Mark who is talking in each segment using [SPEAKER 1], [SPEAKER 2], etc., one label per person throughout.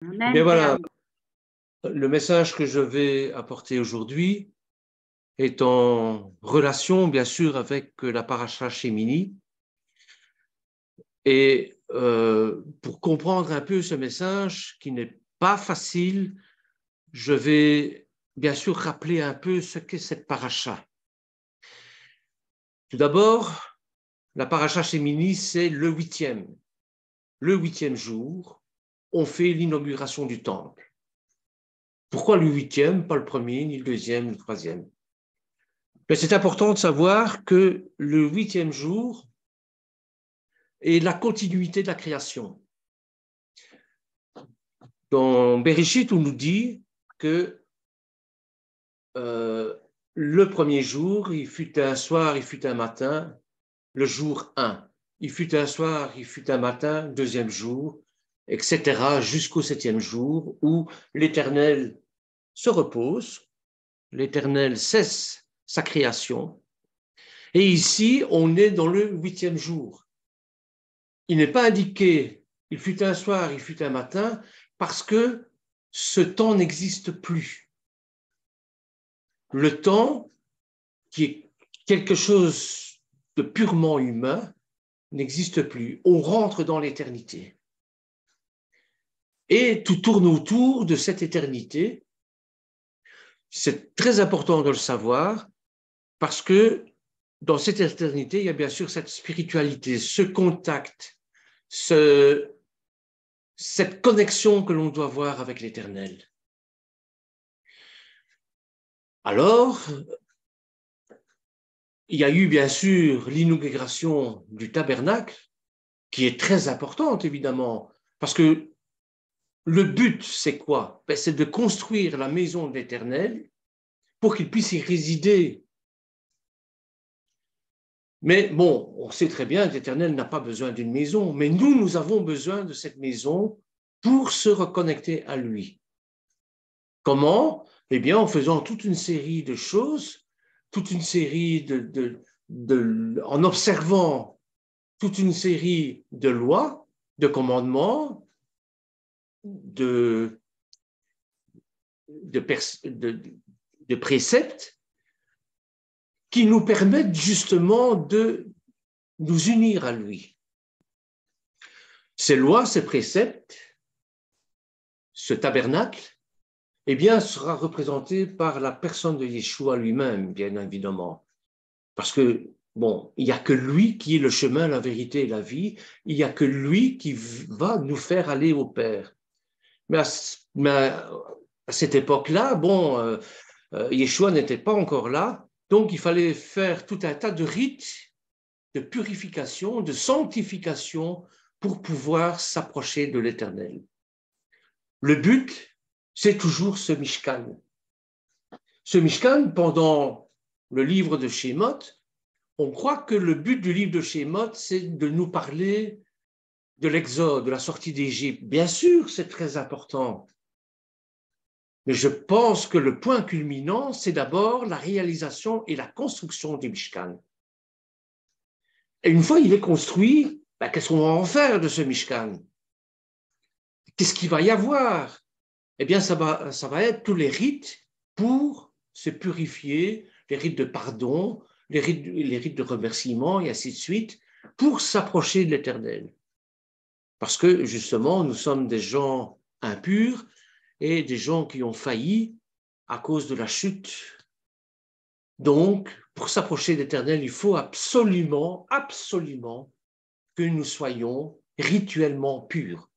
[SPEAKER 1] Eh bien voilà, le message que je vais apporter aujourd'hui est en relation, bien sûr, avec la paracha Shemini. Et pour comprendre un peu ce message, qui n'est pas facile, je vais bien sûr rappeler un peu ce qu'est cette paracha. Tout d'abord, la paracha Shemini, c'est le huitième. Le huitième jour, on fait l'inauguration du temple. Pourquoi le huitième, pas le premier, ni le deuxième, ni le troisième? Mais c'est important de savoir que le huitième jour est la continuité de la création. Dans Bereshit, on nous dit que le premier jour, il fut un soir, il fut un matin, le jour 1. Il fut un soir, il fut un matin, deuxième jour, etc., jusqu'au septième jour où l'Éternel se repose, l'Éternel cesse sa création. Et ici, on est dans le huitième jour. Il n'est pas indiqué, il fut un soir, il fut un matin, parce que ce temps n'existe plus. Le temps, qui est quelque chose de purement humain, n'existe plus. On rentre dans l'éternité. Et tout tourne autour de cette éternité. C'est très important de le savoir, parce que dans cette éternité, il y a bien sûr cette spiritualité, ce contact, cette connexion que l'on doit avoir avec l'Éternel. Alors, il y a eu bien sûr l'inauguration du tabernacle, qui est très importante évidemment, parce que le but, c'est quoi? C'est de construire la maison de l'Éternel pour qu'il puisse y résider. Mais bon, on sait très bien que l'Éternel n'a pas besoin d'une maison, mais nous avons besoin de cette maison pour se reconnecter à lui. Comment? Eh bien, en faisant toute une série de choses, toute une série en observant toute une série de lois, de commandements, de préceptes qui nous permettent justement de nous unir à lui. Ces lois, ces préceptes, ce tabernacle, eh bien, sera représenté par la personne de Yeshua lui-même, bien évidemment. Parce que, bon, il n'y a que lui qui est le chemin, la vérité et la vie. Il n'y a que lui qui va nous faire aller au Père. Mais à cette époque-là, bon, Yeshua n'était pas encore là. Donc, il fallait faire tout un tas de rites de purification, de sanctification pour pouvoir s'approcher de l'Éternel. Le but, c'est toujours ce Mishkan. Ce Mishkan, pendant le livre de Shemot, on croit que le but du livre de Shemot, c'est de nous parler de l'Exode, de la sortie d'Égypte. Bien sûr, c'est très important. Mais je pense que le point culminant, c'est d'abord la réalisation et la construction du Mishkan. Et une fois il est construit, qu'est-ce qu'on va en faire de ce Mishkan? Qu'est-ce qu'il va y avoir? Eh bien, ça va être tous les rites pour se purifier, les rites de pardon, les rites de remerciement et ainsi de suite, pour s'approcher de l'Éternel. Parce que, justement, nous sommes des gens impurs et des gens qui ont failli à cause de la chute. Donc, pour s'approcher de l'Éternel, il faut absolument, absolument que nous soyons rituellement purs.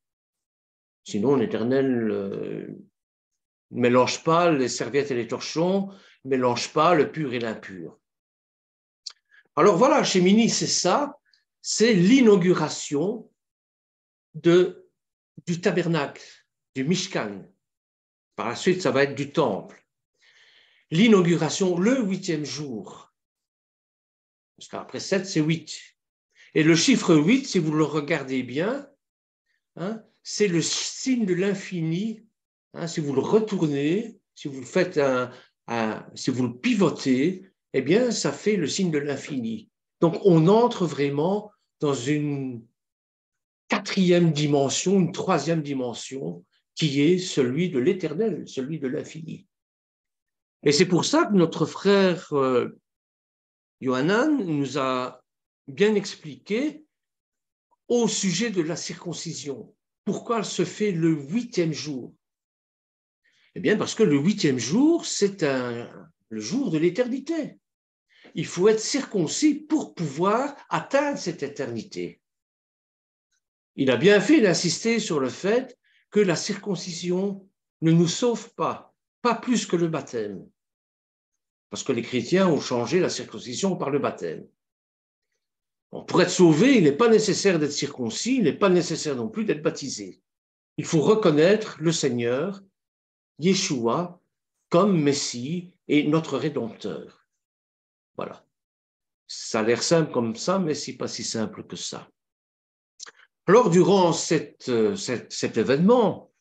[SPEAKER 1] Sinon, l'Éternel ne mélange pas les serviettes et les torchons, ne mélange pas le pur et l'impur. Alors voilà, Shemini, c'est ça, c'est l'inauguration du tabernacle, du Mishkan. Par la suite, ça va être du temple. L'inauguration, le huitième jour. Parce qu'après 7, c'est 8. Et le chiffre 8, si vous le regardez bien, hein, c'est le signe de l'infini. Hein, si vous le retournez, si vous faites si vous le pivotez, eh bien, ça fait le signe de l'infini. Donc, on entre vraiment dans une quatrième dimension, une troisième dimension, qui est celui de l'éternel, celui de l'infini. Et c'est pour ça que notre frère Yohanan nous a bien expliqué au sujet de la circoncision. Pourquoi elle se fait le 8e jour? Eh bien, parce que le 8e jour, c'est le jour de l'éternité. Il faut être circoncis pour pouvoir atteindre cette éternité. Il a bien fait d'insister sur le fait que la circoncision ne nous sauve pas plus que le baptême. Parce que les chrétiens ont changé la circoncision par le baptême. Bon, pour être sauvé, il n'est pas nécessaire d'être circoncis, il n'est pas nécessaire non plus d'être baptisé. Il faut reconnaître le Seigneur, Yeshua, comme Messie et notre Rédempteur. Voilà. Ça a l'air simple comme ça, mais ce n'est pas si simple que ça. Alors, durant cet événement,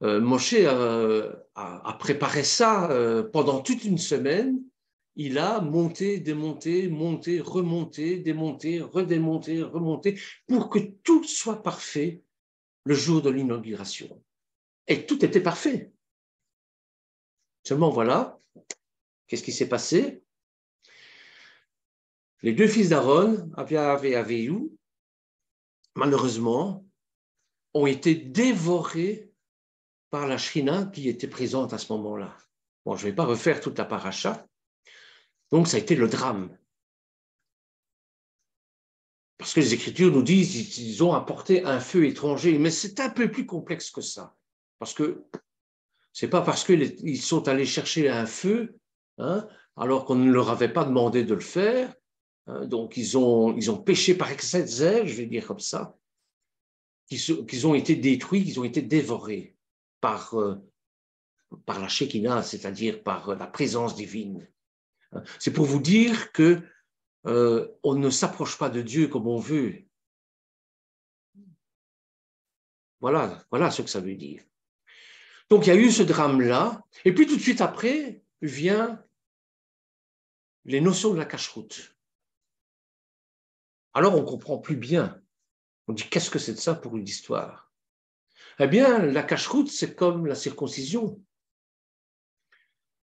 [SPEAKER 1] Moshe a préparé ça pendant toute une semaine. Il a monté, démonté, monté, remonté, démonté, redémonté, remonté, pour que tout soit parfait le jour de l'inauguration. Et tout était parfait. Seulement voilà, qu'est-ce qui s'est passé? Les deux fils d'Aaron, Aviav et Aveyu, malheureusement, ont été dévorés par la Shrina qui était présente à ce moment-là. Bon, je ne vais pas refaire toute la paracha. Donc, ça a été le drame. Parce que les Écritures nous disent qu'ils ont apporté un feu étranger, mais c'est un peu plus complexe que ça. Parce que ce n'est pas parce qu'ils sont allés chercher un feu, hein, alors qu'on ne leur avait pas demandé de le faire, hein, donc ils ont péché par excès de zèle, je vais dire comme ça, qu'ils ont été détruits, qu'ils ont été dévorés par la Shekinah, c'est-à-dire par la présence divine. C'est pour vous dire que on ne s'approche pas de Dieu comme on veut. Voilà ce que ça veut dire. Donc, il y a eu ce drame-là, et puis tout de suite après, vient les notions de la cacheroute. Alors, on ne comprend plus bien. On dit, qu'est-ce que c'est de ça pour une histoire? Eh bien, la cacheroute, c'est comme la circoncision.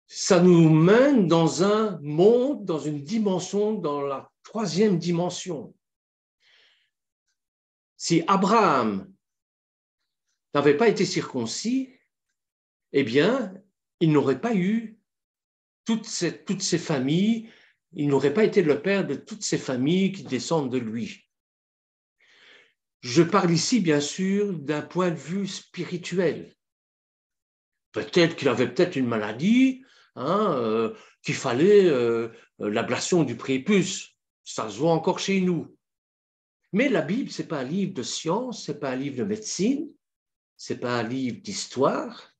[SPEAKER 1] Ça nous mène dans un monde, dans une dimension, dans la 3e dimension. Si Abraham n'avait pas été circoncis, eh bien, il n'aurait pas eu toutes ces familles, il n'aurait pas été le père de toutes ces familles qui descendent de lui. Je parle ici, bien sûr, d'un point de vue spirituel. Peut-être qu'il avait peut-être une maladie, hein, qu'il fallait l'ablation du prépuce. Ça se voit encore chez nous. Mais la Bible, ce n'est pas un livre de science, ce n'est pas un livre de médecine, ce n'est pas un livre d'histoire,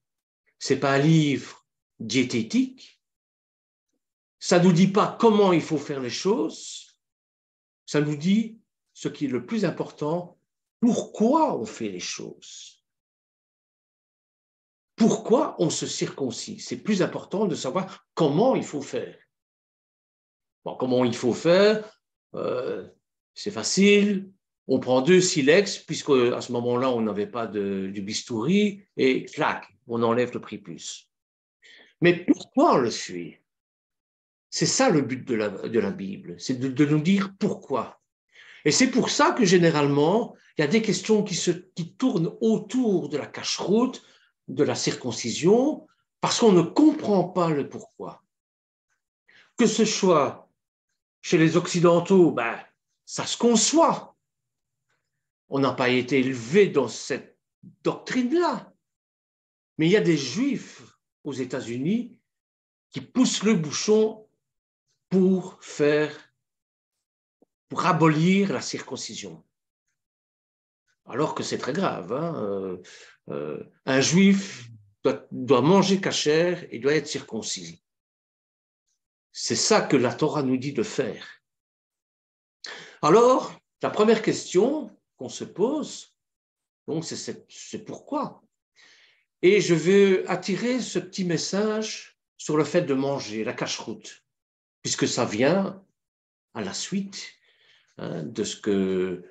[SPEAKER 1] ce n'est pas un livre diététique. Ça ne nous dit pas comment il faut faire les choses, ça nous dit ce qui est le plus important, pourquoi on fait les choses. Pourquoi on se circoncit? C'est plus important de savoir comment il faut faire. Bon, comment il faut faire, c'est facile. On prend 2 silex, puisque à ce moment-là, on n'avait pas du bistouri, et clac, on enlève le prépuce. Mais pourquoi on le fait? C'est ça le but de la Bible, c'est de nous dire pourquoi. Et c'est pour ça que généralement, il y a des questions qui tournent autour de la cacheroute, de la circoncision, parce qu'on ne comprend pas le pourquoi. Que ce soit chez les Occidentaux, ça se conçoit. On n'a pas été élevé dans cette doctrine-là. Mais il y a des Juifs aux États-Unis qui poussent le bouchon pour abolir la circoncision. Alors que c'est très grave. Hein. Un Juif doit manger cachère et doit être circoncis. C'est ça que la Torah nous dit de faire. Alors, la première question qu'on se pose, donc c'est pourquoi. Et je veux attirer ce petit message sur le fait de manger, la cacheroute, puisque ça vient à la suite de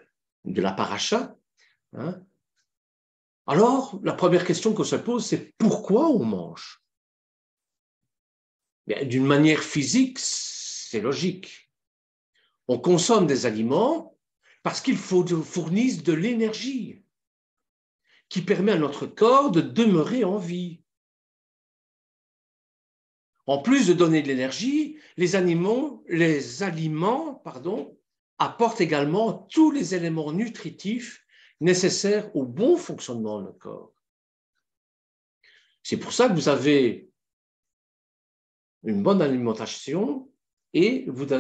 [SPEAKER 1] la paracha. Hein. Alors, la première question qu'on se pose, c'est pourquoi on mange? D'une manière physique, c'est logique. On consomme des aliments parce qu'ils fournissent de l'énergie qui permet à notre corps de demeurer en vie. En plus de donner de l'énergie, les aliments apportent également tous les éléments nutritifs nécessaires au bon fonctionnement de notre corps. C'est pour ça que vous avez une bonne alimentation et vous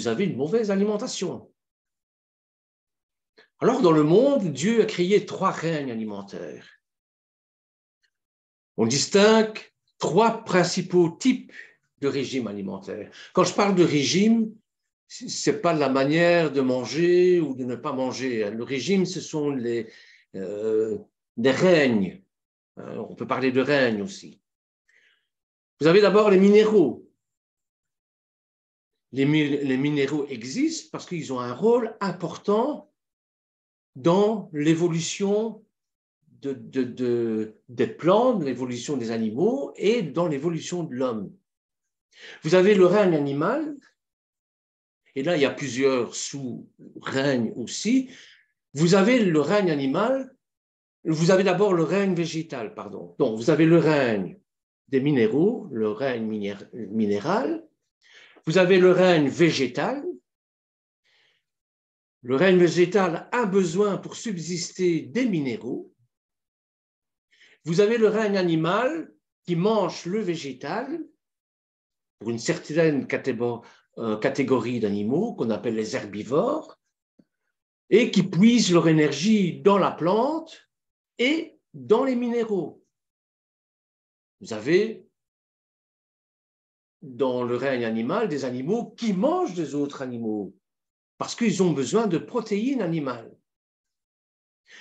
[SPEAKER 1] avez une mauvaise alimentation. Alors, dans le monde, Dieu a créé 3 règnes alimentaires. On distingue 3 principaux types de régimes alimentaires. Quand je parle de régime, ce n'est pas la manière de manger ou de ne pas manger. Le régime, ce sont des règnes. On peut parler de règnes aussi. Vous avez d'abord les minéraux. Les minéraux existent parce qu'ils ont un rôle important dans l'évolution des plantes, l'évolution des animaux et dans l'évolution de l'homme. Vous avez le règne animal, et là, il y a plusieurs sous-règnes aussi. Vous avez le règne animal, vous avez d'abord le règne végétal, pardon. Donc, vous avez le règne des minéraux, le règne minéral. Vous avez le règne végétal. Le règne végétal a besoin pour subsister des minéraux. Vous avez le règne animal qui mange le végétal pour une certaine catégorie d'animaux qu'on appelle les herbivores et qui puisent leur énergie dans la plante et dans les minéraux. Vous avez dans le règne animal des animaux qui mangent des autres animaux parce qu'ils ont besoin de protéines animales.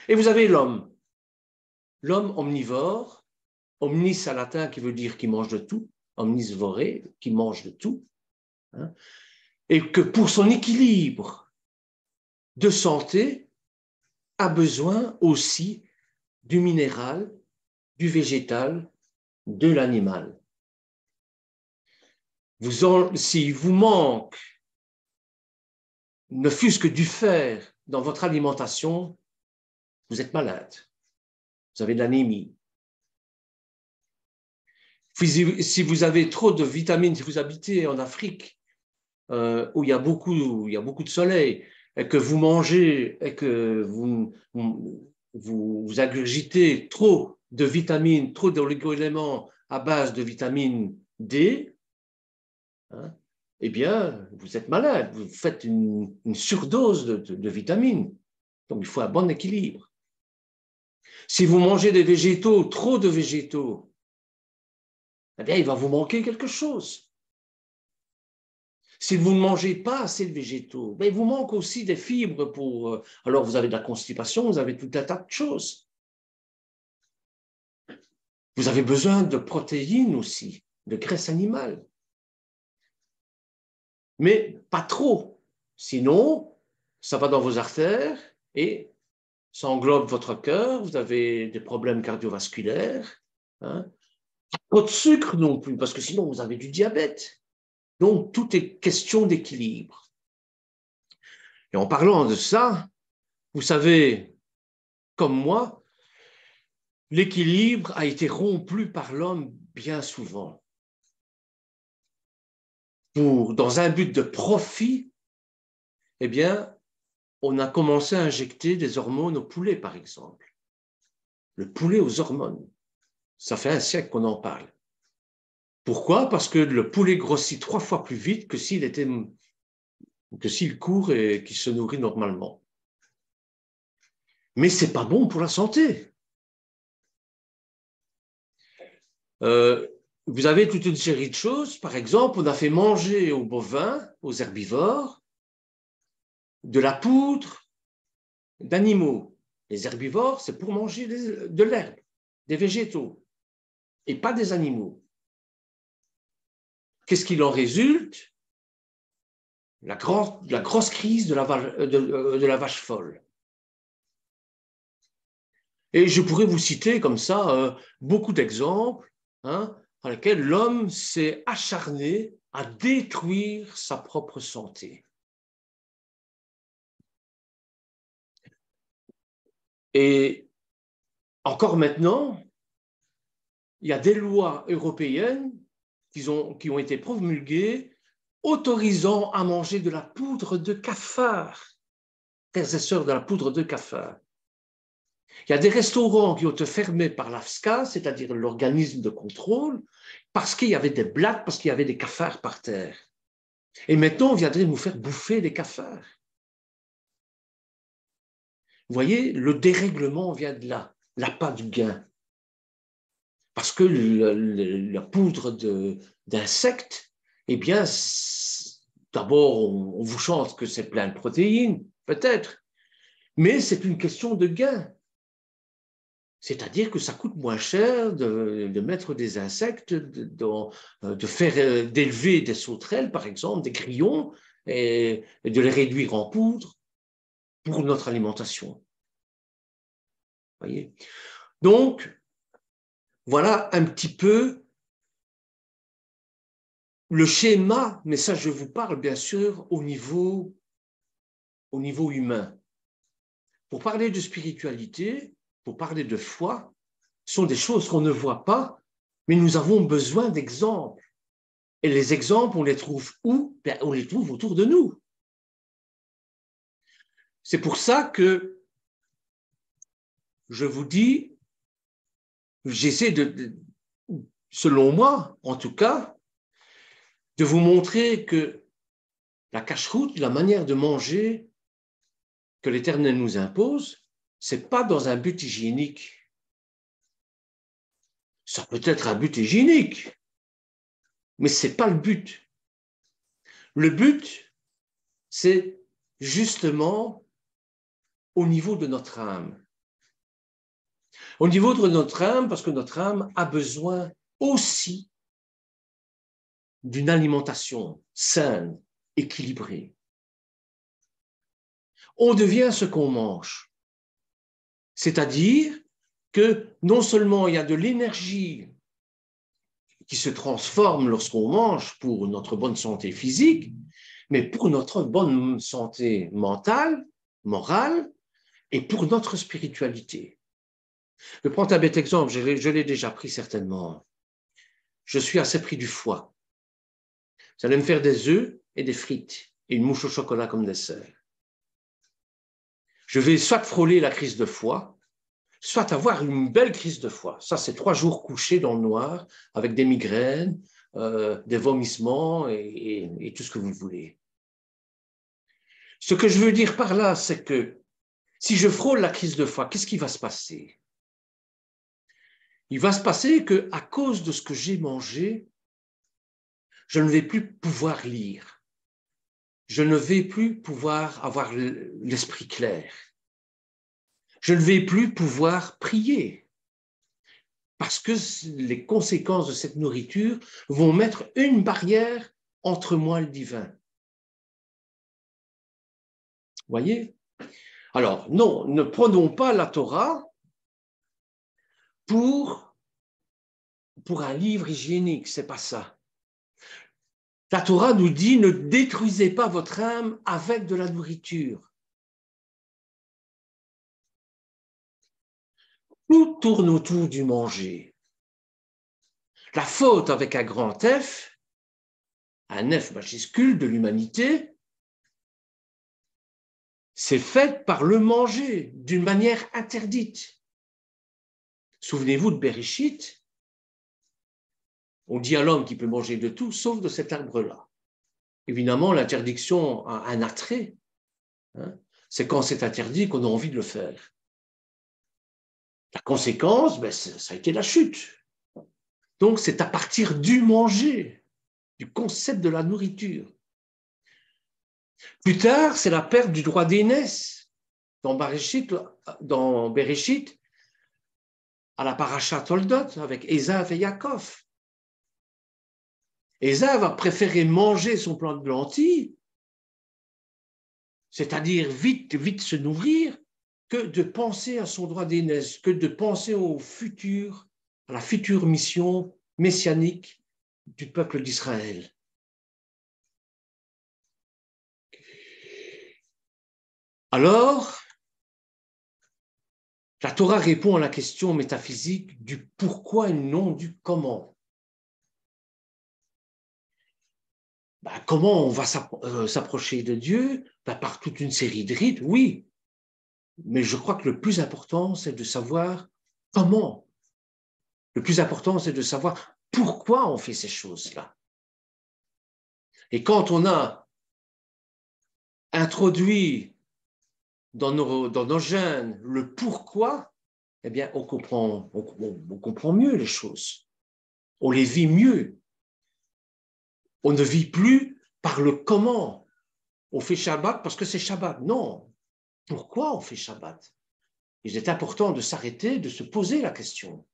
[SPEAKER 1] Et vous avez l'homme omnivore, omnis à latin qui veut dire qui mange de tout, omnisvoré, qui mange de tout, hein, et que pour son équilibre de santé, a besoin aussi du minéral, du végétal, de l'animal. S'il vous manque ne fût-ce que du fer dans votre alimentation, vous êtes malade. Vous avez de l'anémie. Si vous avez trop de vitamines, si vous habitez en Afrique, où il y a beaucoup de soleil, et que vous mangez, et que vous agurgitez trop de vitamines, trop d'oligo-éléments à base de vitamine D, hein, eh bien, vous êtes malade, vous faites une surdose de vitamines. Donc, il faut un bon équilibre. Si vous mangez des végétaux, trop de végétaux, eh bien, il va vous manquer quelque chose. Si vous ne mangez pas assez de végétaux, ben, il vous manque aussi des fibres pour... alors, vous avez de la constipation, vous avez tout un tas de choses. Vous avez besoin de protéines aussi, de graisse animale. Mais pas trop. Sinon, ça va dans vos artères et ça englobe votre cœur, vous avez des problèmes cardiovasculaires. Hein. Pas de sucre non plus, parce que sinon vous avez du diabète. Donc, tout est question d'équilibre. Et en parlant de ça, vous savez, comme moi, l'équilibre a été rompu par l'homme bien souvent. Dans un but de profit, eh bien, on a commencé à injecter des hormones au poulet, par exemple. Le poulet aux hormones. Ça fait un siècle qu'on en parle. Pourquoi? Parce que le poulet grossit 3 fois plus vite que s'il court et qu'il se nourrit normalement. Mais ce n'est pas bon pour la santé. Vous avez toute une série de choses. Par exemple, on a fait manger aux bovins, aux herbivores, de la poudre d'animaux. Les herbivores, c'est pour manger de l'herbe, des végétaux, et pas des animaux. Qu'est-ce qu'il en résulte? La grosse crise de la vache folle. Et je pourrais vous citer comme ça beaucoup d'exemples hein, dans lesquels l'homme s'est acharné à détruire sa propre santé. Et encore maintenant, il y a des lois européennes qui ont été promulguées autorisant à manger de la poudre de cafard. Frères et sœurs, de la poudre de cafard. Il y a des restaurants qui ont été fermés par l'AFSCA, c'est-à-dire l'organisme de contrôle, parce qu'il y avait des blagues, parce qu'il y avait des cafards par terre. Et maintenant, on viendrait nous faire bouffer des cafards. Vous voyez, le dérèglement vient de là, l'appât du gain. Parce que la poudre d'insectes, eh bien, d'abord, on vous chante que c'est plein de protéines, peut-être, mais c'est une question de gain. C'est-à-dire que ça coûte moins cher de mettre des insectes, de faire d'élever des sauterelles, par exemple, des grillons, et de les réduire en poudre pour notre alimentation. Voyez ? Donc, voilà un petit peu le schéma, mais ça je vous parle bien sûr au niveau humain. Pour parler de spiritualité, pour parler de foi, ce sont des choses qu'on ne voit pas, mais nous avons besoin d'exemples. Et les exemples, on les trouve où? Ben, on les trouve autour de nous. C'est pour ça que je vous dis, j'essaie selon moi, en tout cas, de vous montrer que la cache-route, la manière de manger que l'Éternel nous impose, ce n'est pas dans un but hygiénique. Ça peut être un but hygiénique, mais ce n'est pas le but. Le but, c'est justement au niveau de notre âme. Au niveau de notre âme, parce que notre âme a besoin aussi d'une alimentation saine, équilibrée. On devient ce qu'on mange. C'est-à-dire que non seulement il y a de l'énergie qui se transforme lorsqu'on mange pour notre bonne santé physique, mais pour notre bonne santé mentale, morale, et pour notre spiritualité. Je prends un bête exemple, je l'ai déjà pris certainement. Je suis assez pris du foie. Vous allez me faire des œufs et des frites et une mouche au chocolat comme dessert. Je vais soit frôler la crise de foie, soit avoir une belle crise de foie. Ça, c'est 3 jours couchés dans le noir avec des migraines, des vomissements et tout ce que vous voulez. Ce que je veux dire par là, c'est que si je frôle la crise de foie, qu'est-ce qui va se passer? Il va se passer qu'à cause de ce que j'ai mangé, je ne vais plus pouvoir lire. Je ne vais plus pouvoir avoir l'esprit clair. Je ne vais plus pouvoir prier. Parce que les conséquences de cette nourriture vont mettre une barrière entre moi et le divin. Voyez? Alors, non, ne prenons pas la Torah pour un livre hygiénique, c'est pas ça. La Torah nous dit, ne détruisez pas votre âme avec de la nourriture. Tout tourne autour du manger. La faute avec un grand F, un F majuscule de l'humanité, c'est faite par le manger d'une manière interdite. Souvenez-vous de Bereshit, on dit à l'homme qu'il peut manger de tout, sauf de cet arbre-là. Évidemment, l'interdiction a un attrait. Hein, c'est quand c'est interdit qu'on a envie de le faire. La conséquence, ben, ça a été la chute. Donc, c'est à partir du manger, du concept de la nourriture. Plus tard, c'est la perte du droit d'aînesse dans Bereshit, à la paracha Toldot, avec Ésav et Yaakov. Ésav a préféré manger son plant de lentilles, c'est-à-dire vite se nourrir, que de penser à son droit d'aînesse, que de penser au futur, à la future mission messianique du peuple d'Israël. Alors, la Torah répond à la question métaphysique du pourquoi et non du comment. Comment on va s'approcher de Dieu? Par toute une série de rites, oui. Mais je crois que le plus important, c'est de savoir comment. Le plus important, c'est de savoir pourquoi on fait ces choses-là. Et quand on a introduit dans nos gènes le pourquoi, eh bien, on comprend mieux les choses. On les vit mieux. On ne vit plus par le comment. On fait Shabbat parce que c'est Shabbat. Non. Pourquoi on fait Shabbat? Il est important de s'arrêter, de se poser la question.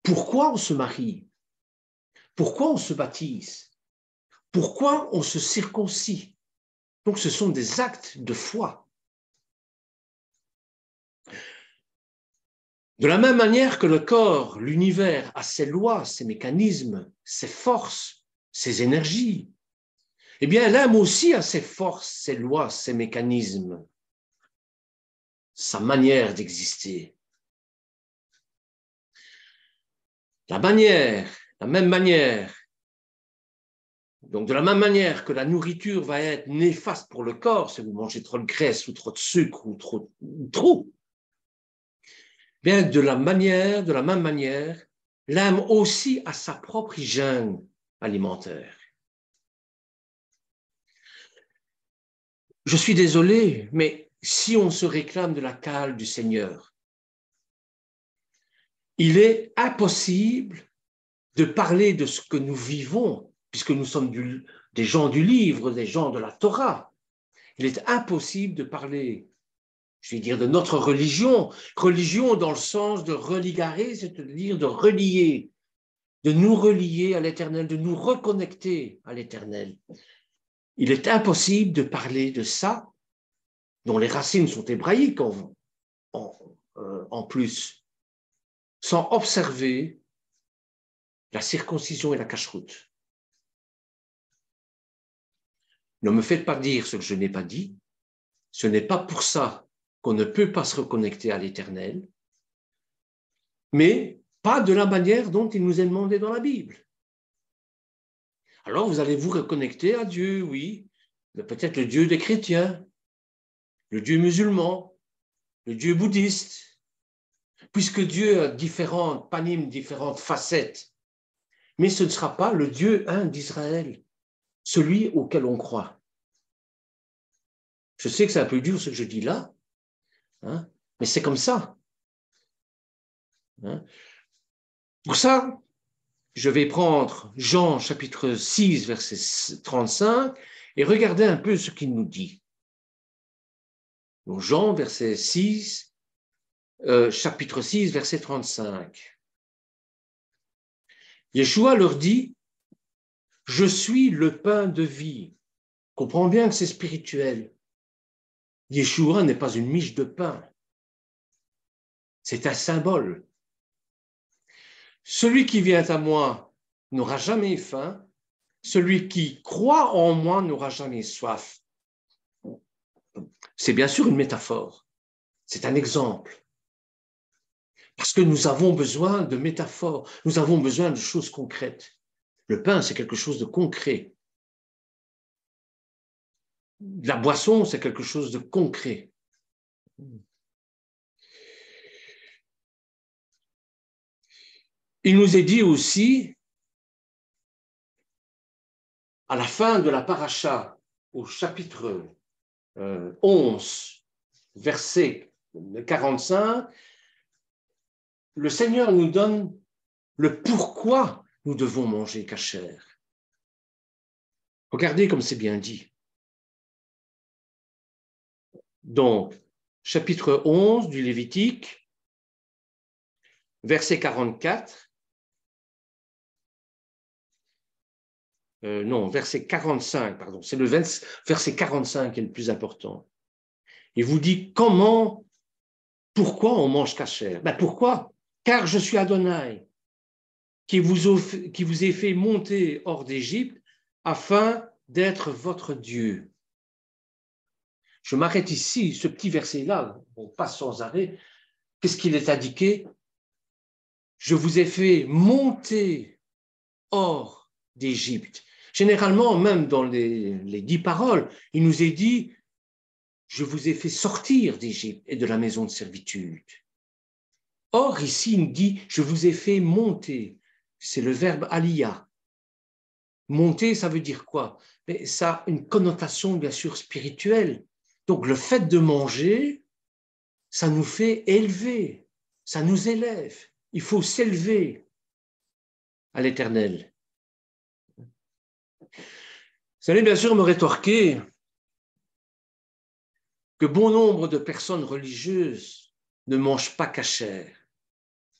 [SPEAKER 1] Pourquoi on se marie? Pourquoi on se baptise? Pourquoi on se circoncis? Donc, ce sont des actes de foi. De la même manière que le corps, l'univers, a ses lois, ses mécanismes, ses forces, ses énergies, eh bien, l'âme aussi a ses forces, ses lois, ses mécanismes, sa manière d'exister. La même manière, donc de la même manière que la nourriture va être néfaste pour le corps, si vous mangez trop de graisse ou trop de sucre ou trop, bien de la même manière, l'âme aussi a sa propre hygiène alimentaire. Je suis désolé, mais si on se réclame de la cale du Seigneur, il est impossible de parler de ce que nous vivons, puisque nous sommes des gens du livre, des gens de la Torah. Il est impossible de parler, je vais dire, de notre religion dans le sens de religarer, c'est-à-dire de relier, de nous relier à l'Éternel, de nous reconnecter à l'Éternel. Il est impossible de parler de ça, dont les racines sont hébraïques en plus, sans observer la circoncision et la cacheroute. Ne me faites pas dire ce que je n'ai pas dit. Ce n'est pas pour ça qu'on ne peut pas se reconnecter à l'Éternel, mais pas de la manière dont il nous est demandé dans la Bible. Alors vous allez vous reconnecter à Dieu, oui, peut-être le Dieu des chrétiens, le Dieu musulman, le Dieu bouddhiste, puisque Dieu a différentes facettes, mais ce ne sera pas le Dieu un d'Israël, celui auquel on croit. Je sais que c'est un peu dur ce que je dis là, hein, mais c'est comme ça. Hein. Pour ça, je vais prendre Jean chapitre 6, verset 35, et regarder un peu ce qu'il nous dit. Donc Jean, chapitre 6, verset 35. Yeshua leur dit, « Je suis le pain de vie. » Comprends bien que c'est spirituel. Yeshua n'est pas une miche de pain. C'est un symbole. Celui qui vient à moi n'aura jamais faim. Celui qui croit en moi n'aura jamais soif. C'est bien sûr une métaphore. C'est un exemple. Parce que nous avons besoin de métaphores. Nous avons besoin de choses concrètes. Le pain, c'est quelque chose de concret. La boisson, c'est quelque chose de concret. Il nous est dit aussi, à la fin de la paracha, au chapitre 11, verset 45, le Seigneur nous donne le pourquoi nous devons manger cachère. Regardez comme c'est bien dit. Donc, chapitre 11 du Lévitique, verset 44, verset 45, pardon, c'est le verset 45 qui est le plus important. Il vous dit comment, pourquoi on mange kasher. Ben pourquoi? Car je suis Adonai, qui vous ai fait monter hors d'Égypte afin d'être votre Dieu. Je m'arrête ici, ce petit verset-là, on passe sans arrêt. Qu'est-ce qu'il est indiqué? Je vous ai fait monter hors d'Égypte. Généralement, même dans les 10 paroles, il nous est dit, je vous ai fait sortir d'Égypte et de la maison de servitude. Or, ici, il nous dit, je vous ai fait monter. C'est le verbe aliyah. Monter, ça veut dire quoi? Mais ça a une connotation, bien sûr, spirituelle. Donc, le fait de manger, ça nous fait élever, ça nous élève. Il faut s'élever à l'Éternel. Vous allez bien sûr me rétorquer que bon nombre de personnes religieuses ne mangent pas kasher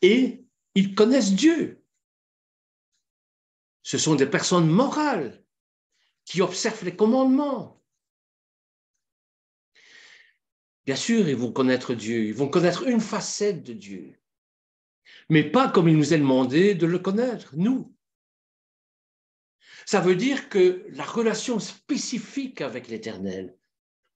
[SPEAKER 1] et ils connaissent Dieu. Ce sont des personnes morales qui observent les commandements. Bien sûr, ils vont connaître Dieu, ils vont connaître une facette de Dieu, mais pas comme il nous est demandé de le connaître, nous. Ça veut dire que la relation spécifique avec l'Éternel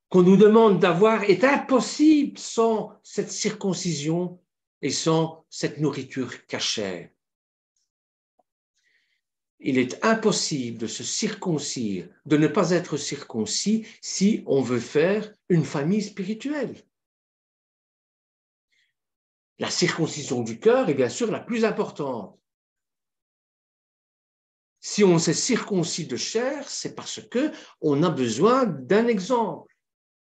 [SPEAKER 1] qu'on nous demande d'avoir est impossible sans cette circoncision et sans cette nourriture cachère. Il est impossible de se circoncire, de ne pas être circoncis si on veut faire une famille spirituelle. La circoncision du cœur est bien sûr la plus importante. Si on s'est circoncis de chair, c'est parce qu'on a besoin d'un exemple.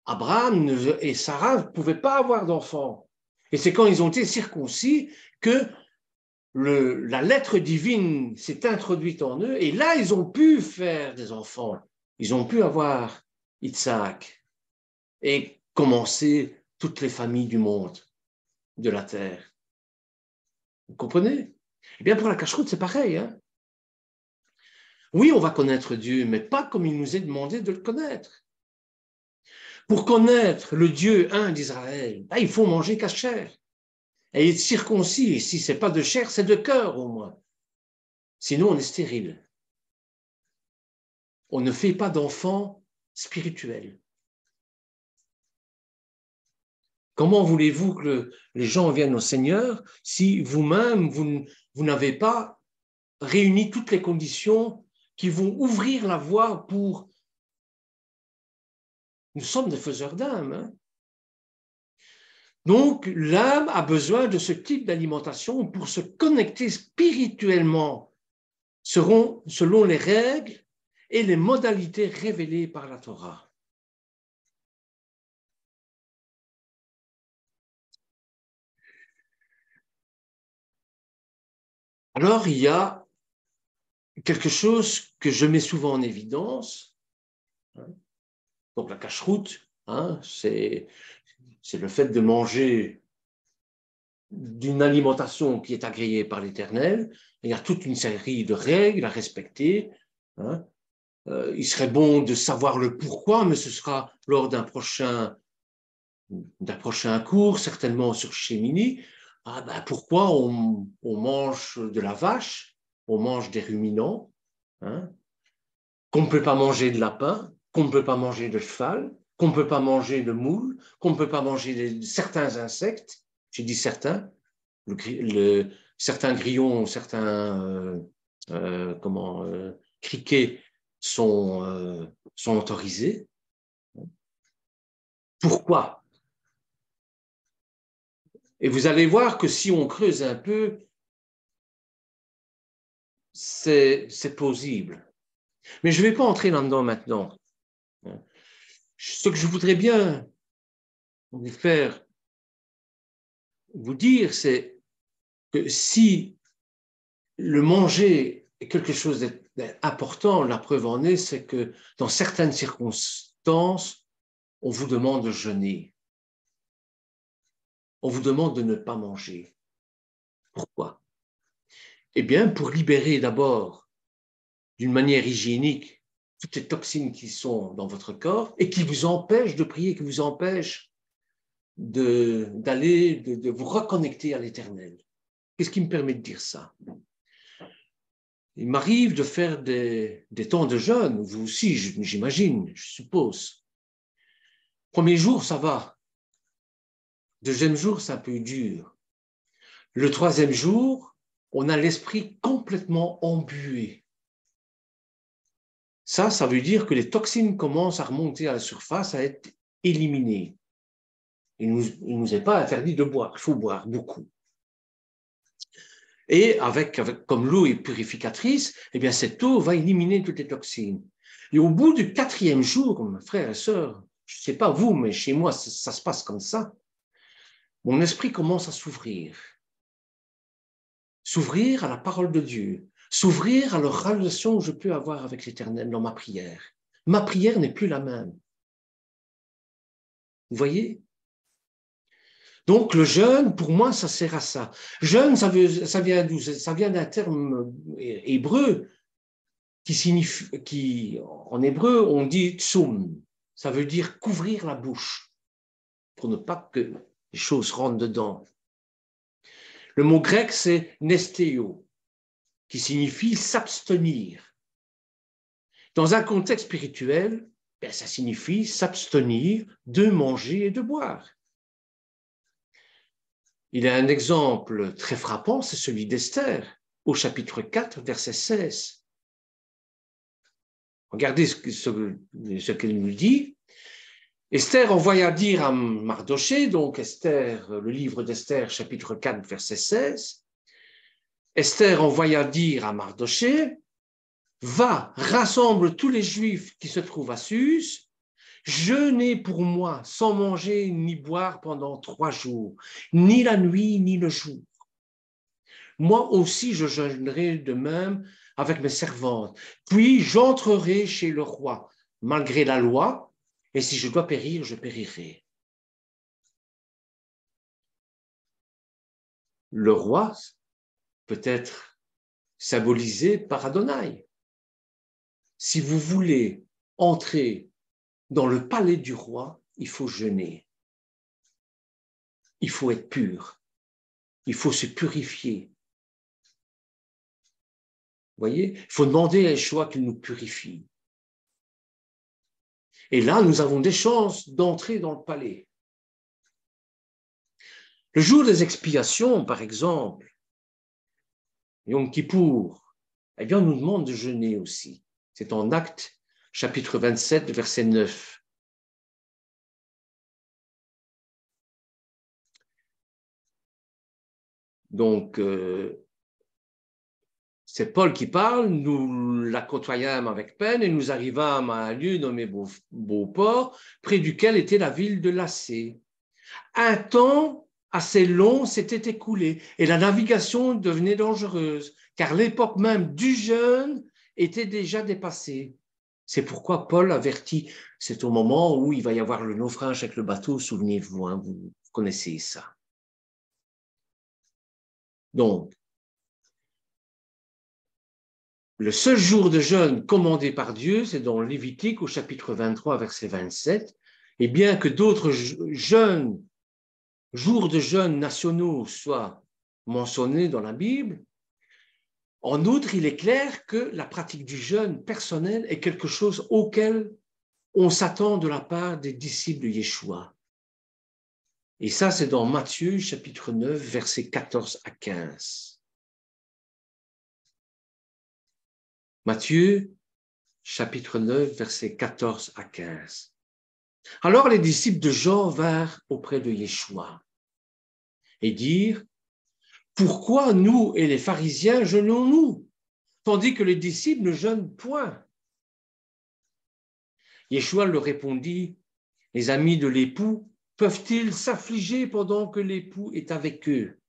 [SPEAKER 1] Abraham et Sarah ne pouvaient pas avoir d'enfants. Et c'est quand ils ont été circoncis que la lettre divine s'est introduite en eux, et là, ils ont pu faire des enfants. Ils ont pu avoir Isaac et commencer toutes les familles du monde, de la terre. Vous comprenez? Eh bien, pour la cacheroute, c'est pareil. Hein? Oui, on va connaître Dieu, mais pas comme il nous est demandé de le connaître. Pour connaître le Dieu un d'Israël, il faut manger kasher. Et être circoncis, et si ce n'est pas de chair, c'est de cœur au moins. Sinon, on est stérile. On ne fait pas d'enfants spirituels. Comment voulez-vous que les gens viennent au Seigneur si vous-même, vous n'avez pas réuni toutes les conditions qui vont ouvrir la voie pour... Nous sommes des faiseurs d'âme. Hein? Donc, l'âme a besoin de ce type d'alimentation pour se connecter spirituellement selon les règles et les modalités révélées par la Torah. Alors, il y a quelque chose que je mets souvent en évidence. Hein? Donc, la cacheroute, hein, c'est le fait de manger d'une alimentation qui est agréée par l'Éternel. Il y a toute une série de règles à respecter. Hein? Il serait bon de savoir le pourquoi, mais ce sera lors d'un prochain cours, certainement sur Shemini. Pourquoi on mange de la vache, on mange des ruminants, hein, qu'on ne peut pas manger de lapin, qu'on ne peut pas manger de cheval, qu'on ne peut pas manger de moule, qu'on ne peut pas manger certains insectes. J'ai dit certains, certains grillons, certains criquets sont autorisés. Pourquoi? Et vous allez voir que si on creuse un peu, c'est plausible. Mais je ne vais pas entrer là-dedans maintenant. Ce que je voudrais bien vous faire vous dire, c'est que si le manger est quelque chose d'important, la preuve en est, c'est que dans certaines circonstances, on vous demande de jeûner. On vous demande de ne pas manger. Pourquoi? Eh bien, pour libérer d'abord, d'une manière hygiénique, toutes les toxines qui sont dans votre corps et qui vous empêchent de prier, qui vous empêchent de vous reconnecter à l'Éternel. Qu'est-ce qui me permet de dire ça? Il m'arrive de faire des temps de jeûne, vous aussi, j'imagine, je suppose. Premier jour, ça va. Deuxième jour, c'est un peu dur. Le troisième jour, on a l'esprit complètement embué. Ça veut dire que les toxines commencent à remonter à la surface, à être éliminées. Il ne nous est pas interdit de boire, il faut boire beaucoup. Et comme l'eau est purificatrice, eh bien cette eau va éliminer toutes les toxines. Et au bout du quatrième jour, mes frères et sœurs, je ne sais pas vous, mais chez moi, ça se passe comme ça, mon esprit commence à s'ouvrir. S'ouvrir à la parole de Dieu, s'ouvrir à la relation que je peux avoir avec l'Éternel dans ma prière. Ma prière n'est plus la même. Vous voyez? Donc, le jeûne, pour moi, ça sert à ça. Jeûne, ça vient d'où? Ça vient d'un terme hébreu en hébreu, on dit tsum. Ça veut dire couvrir la bouche pour ne pas que les choses rentrent dedans. Le mot grec, c'est nestéo, qui signifie s'abstenir. Dans un contexte spirituel, ça signifie s'abstenir de manger et de boire. Il y a un exemple très frappant, c'est celui d'Esther, au chapitre 4, verset 16. Regardez ce qu'elle nous dit. Esther envoya dire à Mardoché, donc Esther, le livre d'Esther, chapitre 4, verset 16. Esther envoya dire à Mardoché, va, rassemble tous les Juifs qui se trouvent à Suse, jeûnez pour moi sans manger ni boire pendant 3 jours, ni la nuit ni le jour. Moi aussi je jeûnerai de même avec mes servantes, puis j'entrerai chez le roi, malgré la loi, et si je dois périr, je périrai. Le roi peut être symbolisé par Adonai. Si vous voulez entrer dans le palais du roi, il faut jeûner. Il faut être pur. Il faut se purifier. Vous voyez, il faut demander à Yeshua qu'il nous purifie. Et là, nous avons des chances d'entrer dans le palais. Le jour des expiations, par exemple, Yom Kippour, eh bien, on nous demande de jeûner aussi. C'est en Actes, chapitre 27, verset 9. Donc, c'est Paul qui parle, nous la côtoyâmes avec peine et nous arrivâmes à un lieu nommé Beauport, près duquel était la ville de Lacée. Un temps assez long s'était écoulé et la navigation devenait dangereuse, car l'époque même du jeûne était déjà dépassée. C'est pourquoi Paul avertit, c'est au moment où il va y avoir le naufrage avec le bateau, souvenez-vous, hein, vous connaissez ça. Donc, le seul jour de jeûne commandé par Dieu, c'est dans Lévitique au chapitre 23, verset 27. Et bien que d'autres jours de jeûne nationaux soient mentionnés dans la Bible, en outre, il est clair que la pratique du jeûne personnel est quelque chose auquel on s'attend de la part des disciples de Yeshua. Et ça, c'est dans Matthieu chapitre 9, versets 14 à 15. Matthieu, chapitre 9, versets 14 à 15. Alors les disciples de Jean vinrent auprès de Yeshua et dirent, « Pourquoi nous et les pharisiens jeûnons-nous, tandis que les disciples ne jeûnent point ?» Yeshua leur répondit, « Les amis de l'époux peuvent-ils s'affliger pendant que l'époux est avec eux?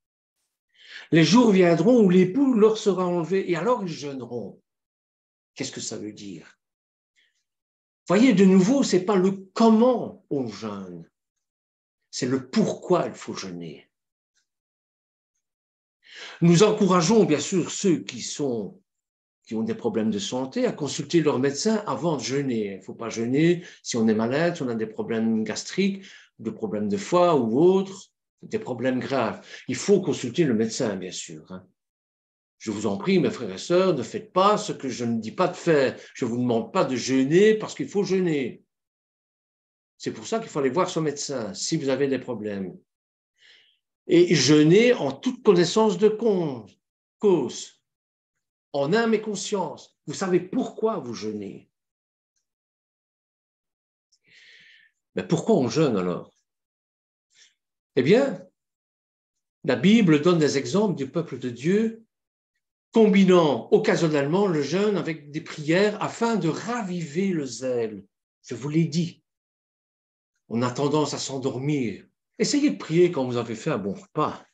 [SPEAKER 1] Les jours viendront où l'époux leur sera enlevé et alors ils jeûneront. » Qu'est-ce que ça veut dire? Voyez, de nouveau, ce n'est pas le comment on jeûne, c'est le pourquoi il faut jeûner. Nous encourageons bien sûr ceux qui ont des problèmes de santé à consulter leur médecin avant de jeûner. Il ne faut pas jeûner si on est malade, si on a des problèmes gastriques. de problèmes de foie ou autres, des problèmes graves. Il faut consulter le médecin, bien sûr. Hein. Je vous en prie, mes frères et sœurs, ne faites pas ce que je ne dis pas de faire. Je ne vous demande pas de jeûner parce qu'il faut jeûner. C'est pour ça qu'il faut aller voir son médecin si vous avez des problèmes. Et jeûner en toute connaissance de cause, en âme et conscience. Vous savez pourquoi vous jeûnez. Mais pourquoi on jeûne alors? Eh bien, la Bible donne des exemples du peuple de Dieu combinant occasionnellement le jeûne avec des prières afin de raviver le zèle. Je vous l'ai dit, on a tendance à s'endormir. Essayez de prier quand vous avez fait un bon repas.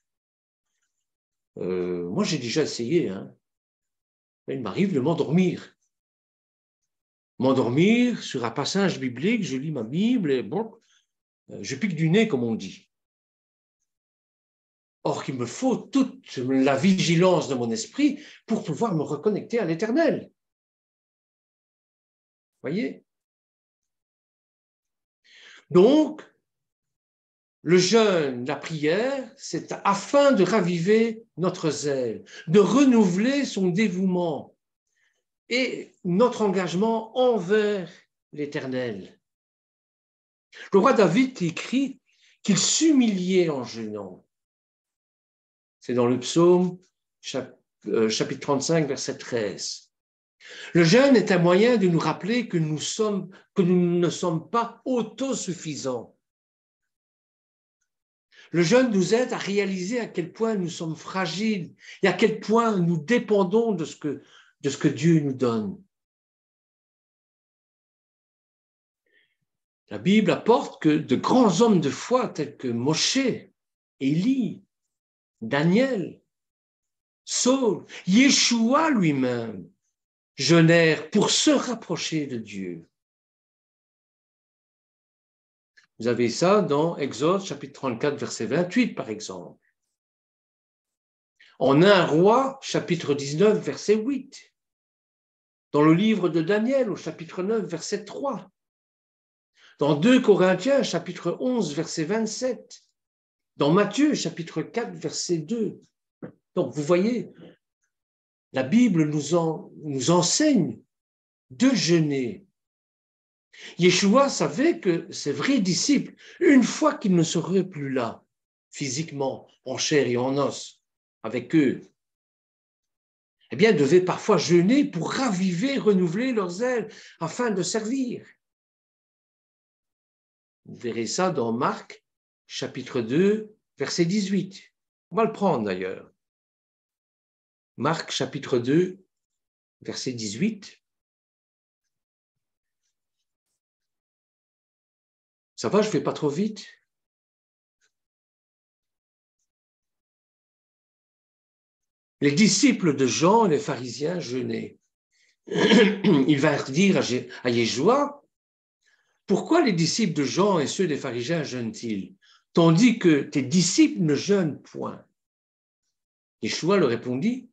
[SPEAKER 1] Moi, j'ai déjà essayé. Hein. Il m'arrive de m'endormir. M'endormir sur un passage biblique, je lis ma Bible et bon, je pique du nez, comme on dit. Or, il me faut toute la vigilance de mon esprit pour pouvoir me reconnecter à l'Éternel. Voyez? Donc, le jeûne, la prière, c'est afin de raviver notre zèle, de renouveler son dévouement et notre engagement envers l'Éternel. Le roi David écrit qu'il s'humiliait en jeûnant. C'est dans le psaume chapitre 35, verset 13. Le jeûne est un moyen de nous rappeler que nous ne sommes pas autosuffisants. Le jeûne nous aide à réaliser à quel point nous sommes fragiles et à quel point nous dépendons de ce que Dieu nous donne. La Bible apporte que de grands hommes de foi tels que Moshe, Élie, Daniel, Saul, Yeshua lui-même, jeûnèrent pour se rapprocher de Dieu. Vous avez ça dans Exode, chapitre 34, verset 28, par exemple. En 1 Roi, chapitre 19, verset 8. Dans le livre de Daniel, au chapitre 9, verset 3. Dans 2 Corinthiens, chapitre 11, verset 27. Dans Matthieu, chapitre 4, verset 2. Donc, vous voyez, la Bible nous enseigne de jeûner. Yeshua savait que ses vrais disciples, une fois qu'ils ne seraient plus là, physiquement, en chair et en os, avec eux, eh bien, devaient parfois jeûner pour raviver, renouveler leurs ailes, afin de servir. Vous verrez ça dans Marc, chapitre 2, verset 18. On va le prendre d'ailleurs. Marc, chapitre 2, verset 18. Ça va, je ne fais pas trop vite? Les disciples de Jean, les pharisiens, jeûnaient. Il va dire à Yeshua, pourquoi les disciples de Jean et ceux des pharisiens jeûnent-ils, tandis que tes disciples ne jeûnent point? Yeshua leur répondit,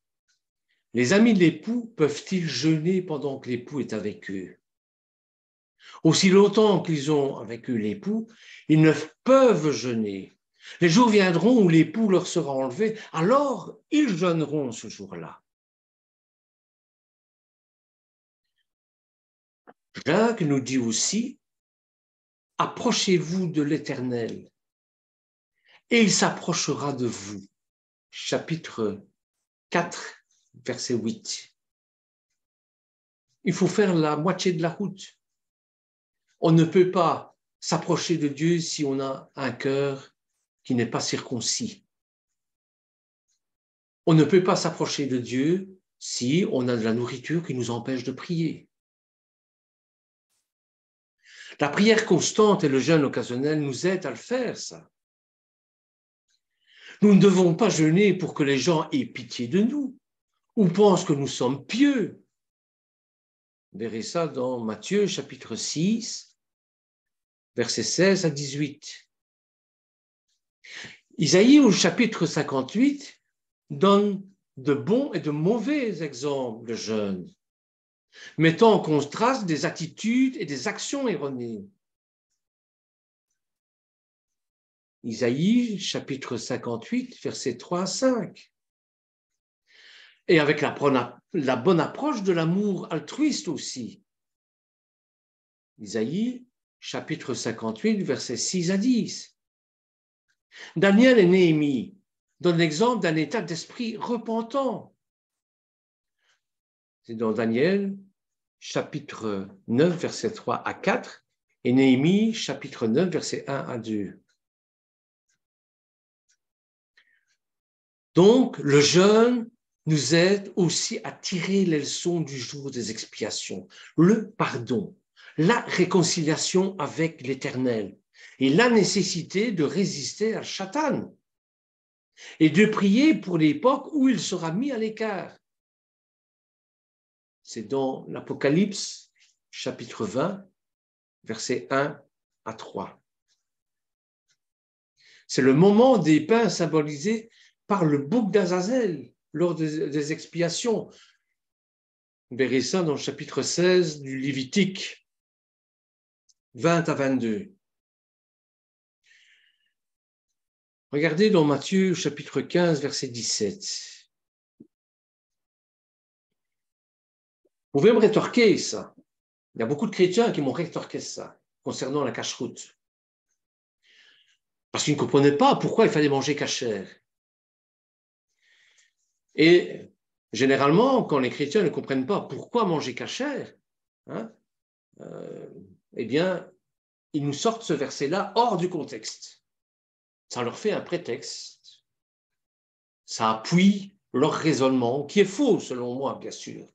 [SPEAKER 1] les amis de l'époux peuvent-ils jeûner pendant que l'époux est avec eux? Aussi longtemps qu'ils ont avec eux l'époux, ils ne peuvent jeûner. Les jours viendront où l'époux leur sera enlevé, alors ils jeûneront ce jour-là. Jacques nous dit aussi, approchez-vous de l'Éternel, et il s'approchera de vous. Chapitre 4, verset 8. Il faut faire la moitié de la route. On ne peut pas s'approcher de Dieu si on a un cœur qui n'est pas circoncis. On ne peut pas s'approcher de Dieu si on a de la nourriture qui nous empêche de prier. La prière constante et le jeûne occasionnel nous aident à le faire, ça. Nous ne devons pas jeûner pour que les gens aient pitié de nous ou pensent que nous sommes pieux. Vous verrez ça dans Matthieu, chapitre 6, versets 16 à 18. Isaïe, au chapitre 58, donne de bons et de mauvais exemples de jeûne, mettant en contraste des attitudes et des actions erronées. Isaïe, chapitre 58, versets 3 à 5. Et avec la bonne approche de l'amour altruiste aussi. Isaïe, chapitre 58, versets 6 à 10. Daniel et Néhémie donnent l'exemple d'un état d'esprit repentant. C'est dans Daniel, chapitre 9, versets 3 à 4, et Néhémie, chapitre 9, versets 1 à 2. Donc, le jeûne nous aide aussi à tirer les leçons du jour des expiations, le pardon, la réconciliation avec l'Éternel et la nécessité de résister à Satan et de prier pour l'époque où il sera mis à l'écart. C'est dans l'Apocalypse, chapitre 20, versets 1 à 3. C'est le moment des pains symbolisés par le bouc d'Azazel lors des expiations. Vous verrez ça dans le chapitre 16 du Lévitique, 20 à 22. Regardez dans Matthieu, chapitre 15, verset 17. Vous pouvez me rétorquer ça. Il y a beaucoup de chrétiens qui m'ont rétorqué ça concernant la cacheroute. Parce qu'ils ne comprenaient pas pourquoi il fallait manger cachère. Et généralement, quand les chrétiens ne comprennent pas pourquoi manger cachère, eh bien, ils nous sortent ce verset-là hors du contexte. Ça leur fait un prétexte. Ça appuie leur raisonnement, qui est faux selon moi, bien sûr.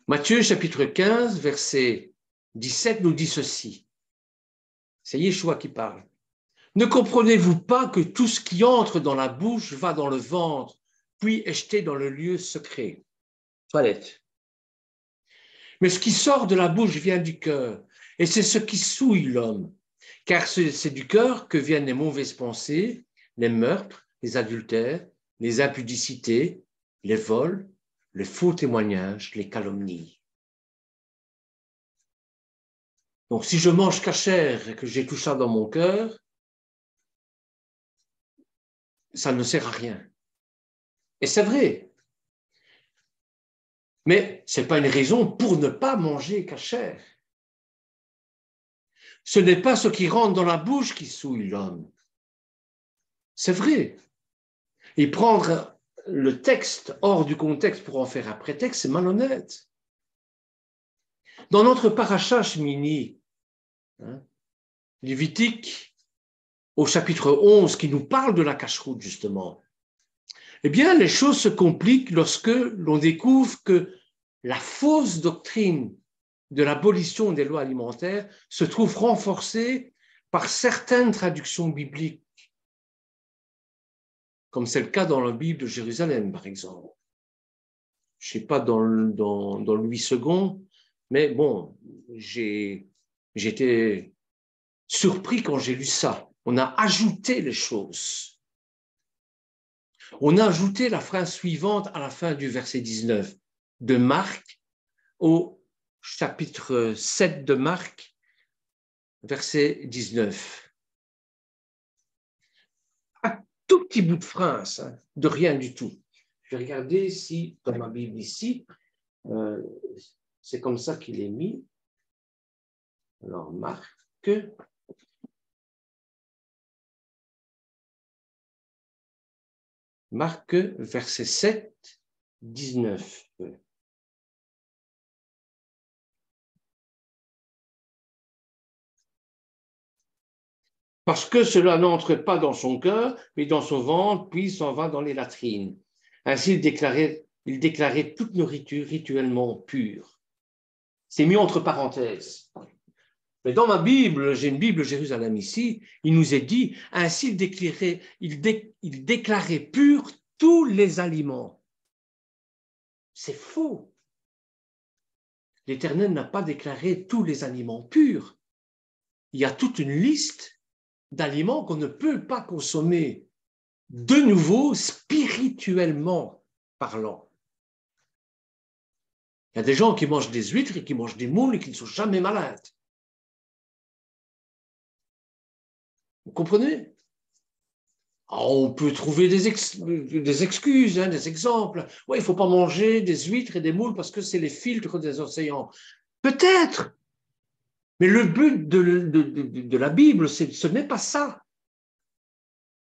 [SPEAKER 1] Matthieu, chapitre 15, verset 17, nous dit ceci. C'est Yeshua qui parle. Ne comprenez-vous pas que tout ce qui entre dans la bouche va dans le ventre, puis est jeté dans le lieu secret, toilette. Mais ce qui sort de la bouche vient du cœur, et c'est ce qui souille l'homme, car c'est du cœur que viennent les mauvaises pensées, les meurtres, les adultères, les impudicités, les vols, les faux témoignages, les calomnies. Donc si je mange cachère et que j'ai tout ça dans mon cœur, ça ne sert à rien. Et c'est vrai. Mais ce n'est pas une raison pour ne pas manger cachère. Ce n'est pas ce qui rentre dans la bouche qui souille l'homme. C'est vrai. Et prendre le texte hors du contexte pour en faire un prétexte, c'est malhonnête. Dans notre paracha Shmini, Lévitique, au chapitre 11, qui nous parle de la cacheroute, justement, eh bien, les choses se compliquent lorsque l'on découvre que la fausse doctrine de l'abolition des lois alimentaires se trouve renforcée par certaines traductions bibliques, comme c'est le cas dans la Bible de Jérusalem, par exemple. Je ne sais pas dans Louis II, mais bon, j'étais surpris quand j'ai lu ça. On a ajouté les choses. On a ajouté la phrase suivante à la fin du verset 19 de Marc au chapitre 7 de Marc, verset 19. Un tout petit bout de phrase, de rien du tout. Je vais regarder si, dans ma Bible ici, c'est comme ça qu'il est mis. Alors, Marc, verset 7, 19. Parce que cela n'entre pas dans son cœur, mais dans son ventre, puis s'en va dans les latrines. Ainsi, il déclarait toute nourriture rituellement pure. C'est mis entre parenthèses. Mais dans ma Bible, j'ai une Bible Jérusalem ici, il nous est dit, ainsi il déclarait pur tous les aliments. C'est faux. L'Éternel n'a pas déclaré tous les aliments purs. Il y a toute une liste d'aliments qu'on ne peut pas consommer, de nouveau, spirituellement parlant. Il y a des gens qui mangent des huîtres et qui mangent des moules et qui ne sont jamais malades. Vous comprenez? Alors, on peut trouver des excuses, hein, des exemples. Ouais, il ne faut pas manger des huîtres et des moules parce que c'est les filtres des océans. Peut-être, mais le but de la Bible, ce n'est pas ça.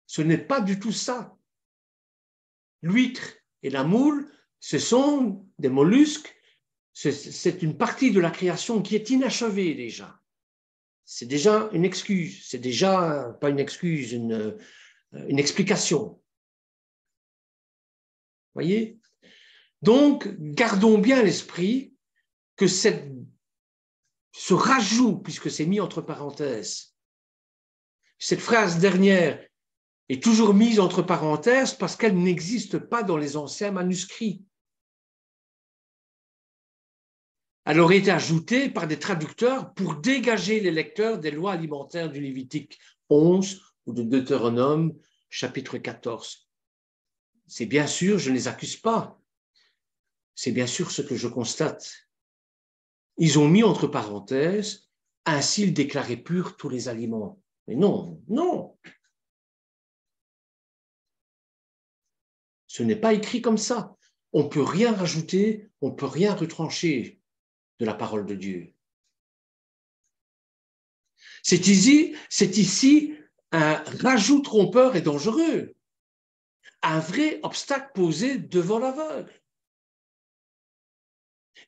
[SPEAKER 1] Ce n'est pas du tout ça. L'huître et la moule, ce sont des mollusques. C'est une partie de la création qui est inachevée déjà. C'est déjà une excuse. C'est déjà, pas une excuse, une explication. Voyez? Donc, gardons bien à l'esprit que ce rajout, puisque c'est mis entre parenthèses, cette phrase dernière est toujours mise entre parenthèses parce qu'elle n'existe pas dans les anciens manuscrits. Elle aurait été ajoutée par des traducteurs pour dégager les lecteurs des lois alimentaires du Lévitique 11 ou de Deutéronome chapitre 14. C'est bien sûr, je ne les accuse pas. C'est bien sûr ce que je constate. Ils ont mis entre parenthèses, ainsi ils déclaraient purs tous les aliments. Mais non, non. Ce n'est pas écrit comme ça. On ne peut rien rajouter, on ne peut rien retrancher de la parole de Dieu. C'est ici un rajout trompeur et dangereux, un vrai obstacle posé devant l'aveugle.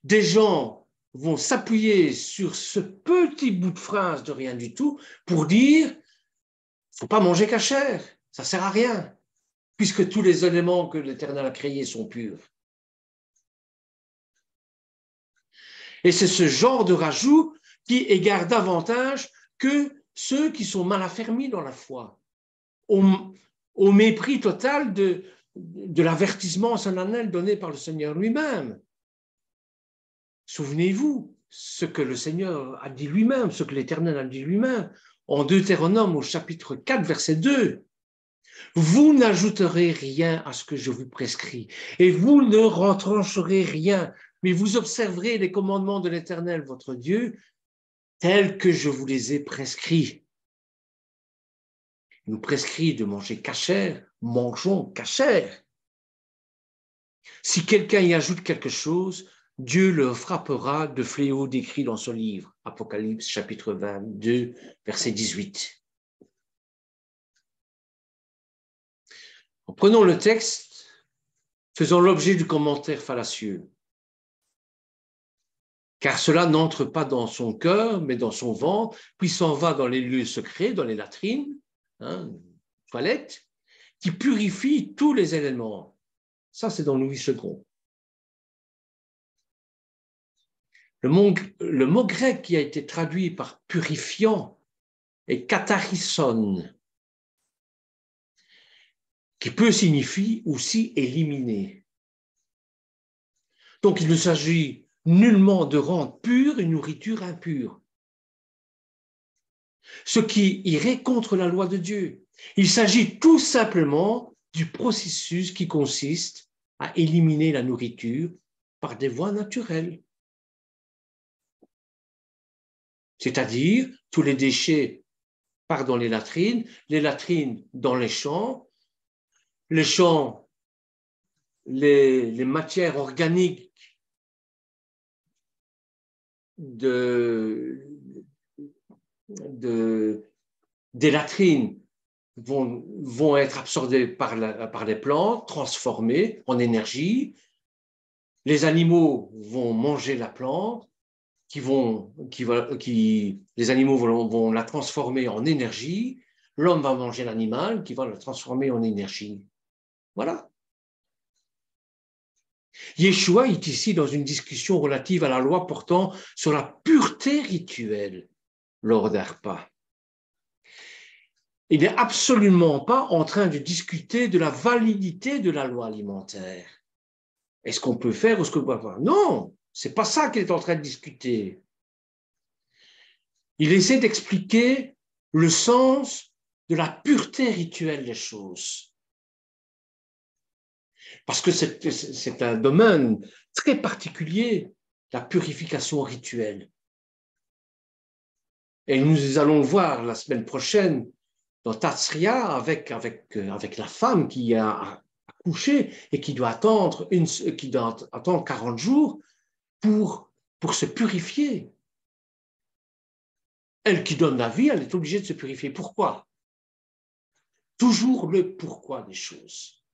[SPEAKER 1] Des gens vont s'appuyer sur ce petit bout de phrase de rien du tout pour dire il ne faut pas manger cachère, ça ne sert à rien, puisque tous les éléments que l'Éternel a créés sont purs. Et c'est ce genre de rajout qui égare davantage que ceux qui sont mal affermis dans la foi, au mépris total de l'avertissement solennel donné par le Seigneur lui-même. Souvenez-vous ce que le Seigneur a dit lui-même, ce que l'Éternel a dit lui-même, en Deutéronome au chapitre 4, verset 2. Vous n'ajouterez rien à ce que je vous prescris, et vous ne retrancherez rien, mais vous observerez les commandements de l'Éternel, votre Dieu, tels que je vous les ai prescrits. Il nous prescrit de manger cachère, mangeons cachère. Si quelqu'un y ajoute quelque chose, Dieu le frappera de fléaux décrits dans son livre, Apocalypse chapitre 22, verset 18. Prenons le texte, faisons l'objet du commentaire fallacieux. Car cela n'entre pas dans son cœur, mais dans son ventre, puis s'en va dans les lieux secrets, dans les latrines, toilettes, qui purifient tous les éléments. Ça, c'est dans Louis II. Le mot grec qui a été traduit par purifiant est katharison, qui peut signifier aussi éliminer. Donc, il ne s'agit nullement de rendre pure une nourriture impure, ce qui irait contre la loi de Dieu. Il s'agit tout simplement du processus qui consiste à éliminer la nourriture par des voies naturelles. C'est-à-dire, tous les déchets partent dans les latrines dans les champs, les matières organiques des latrines vont être absorbées par les plantes, transformées en énergie. Les animaux vont manger la plante, les animaux vont la transformer en énergie. L'homme va manger l'animal qui va la transformer en énergie. Voilà. Yeshua est ici dans une discussion relative à la loi portant sur la pureté rituelle lors d'un repas. Il n'est absolument pas en train de discuter de la validité de la loi alimentaire. Est-ce qu'on peut faire ou ce qu'on peut pas faire? Non, ce n'est pas ça qu'il est en train de discuter. Il essaie d'expliquer le sens de la pureté rituelle des choses. Parce que c'est un domaine très particulier, la purification rituelle. Et nous allons le voir la semaine prochaine dans Tatsria avec la femme qui a accouché et qui doit attendre 40 jours pour se purifier. Elle qui donne la vie, elle est obligée de se purifier. Pourquoi? Toujours le pourquoi des choses.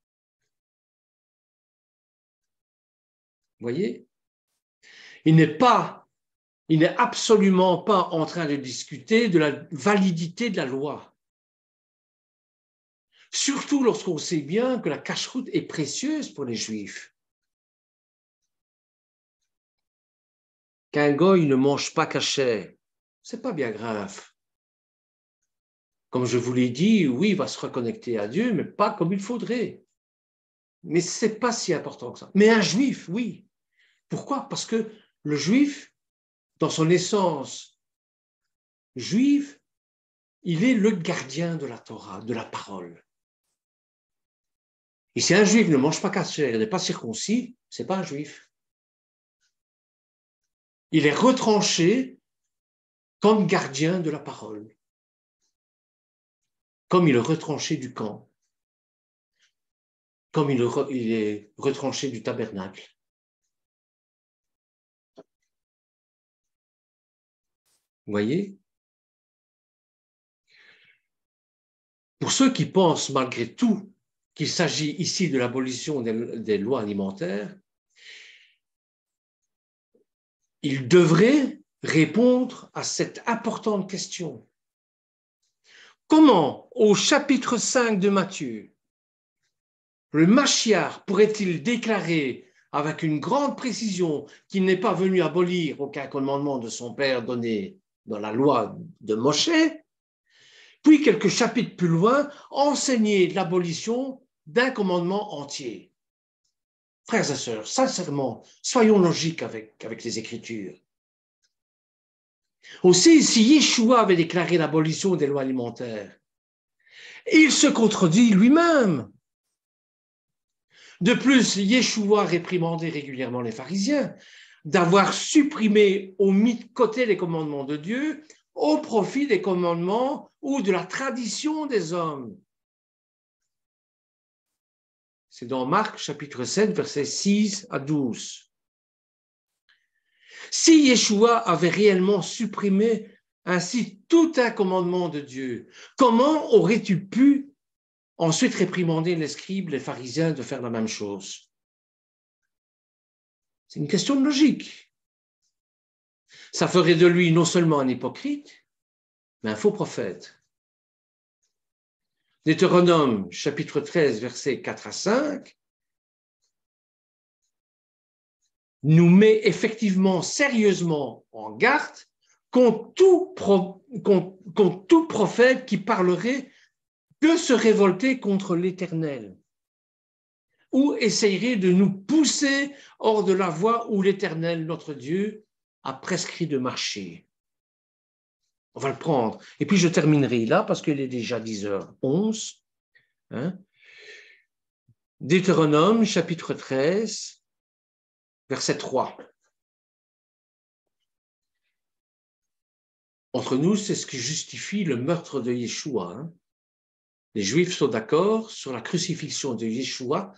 [SPEAKER 1] Vous voyez? Il n'est absolument pas en train de discuter de la validité de la loi. Surtout lorsqu'on sait bien que la cacheroute est précieuse pour les Juifs. Qu'un goy ne mange pas caché, c'est pas bien grave. Comme je vous l'ai dit, oui, il va se reconnecter à Dieu, mais pas comme il faudrait. Mais c'est pas si important que ça. Mais un Juif, oui. Pourquoi? Parce que le Juif, dans son essence juive, il est le gardien de la Torah, de la parole. Et si un Juif ne mange pas kasher, il n'est pas circoncis, c'est pas un Juif. Il est retranché comme gardien de la parole, comme il est retranché du camp, comme il est retranché du tabernacle. Vous voyez? Pour ceux qui pensent malgré tout qu'il s'agit ici de l'abolition des lois alimentaires, ils devraient répondre à cette importante question. Comment, au chapitre 5 de Matthieu, le Mashiach pourrait-il déclarer avec une grande précision qu'il n'est pas venu abolir aucun commandement de son Père donné dans la loi de Moshe, puis quelques chapitres plus loin, enseigner l'abolition d'un commandement entier? Frères et sœurs, sincèrement, soyons logiques avec les Écritures. Aussi, si Yeshua avait déclaré l'abolition des lois alimentaires, il se contredit lui-même. De plus, Yeshua réprimandait régulièrement les pharisiens d'avoir supprimé ou mis de côté les commandements de Dieu au profit des commandements ou de la tradition des hommes. C'est dans Marc chapitre 7, versets 6 à 12. Si Yeshua avait réellement supprimé ainsi tout un commandement de Dieu, comment aurais-tu pu ensuite réprimander les scribes, les pharisiens de faire la même chose? C'est une question de logique. Ça ferait de lui non seulement un hypocrite, mais un faux prophète. Deutéronome, chapitre 13, versets 4 à 5, nous met effectivement sérieusement en garde contre tout prophète qui parlerait de se révolter contre l'Éternel ou essayerait de nous pousser hors de la voie où l'Éternel, notre Dieu, a prescrit de marcher. On va le prendre. Et puis je terminerai là parce qu'il est déjà 10h11. Deutéronome, chapitre 13, verset 3. Entre nous, c'est ce qui justifie le meurtre de Yeshua. Les Juifs sont d'accord sur la crucifixion de Yeshua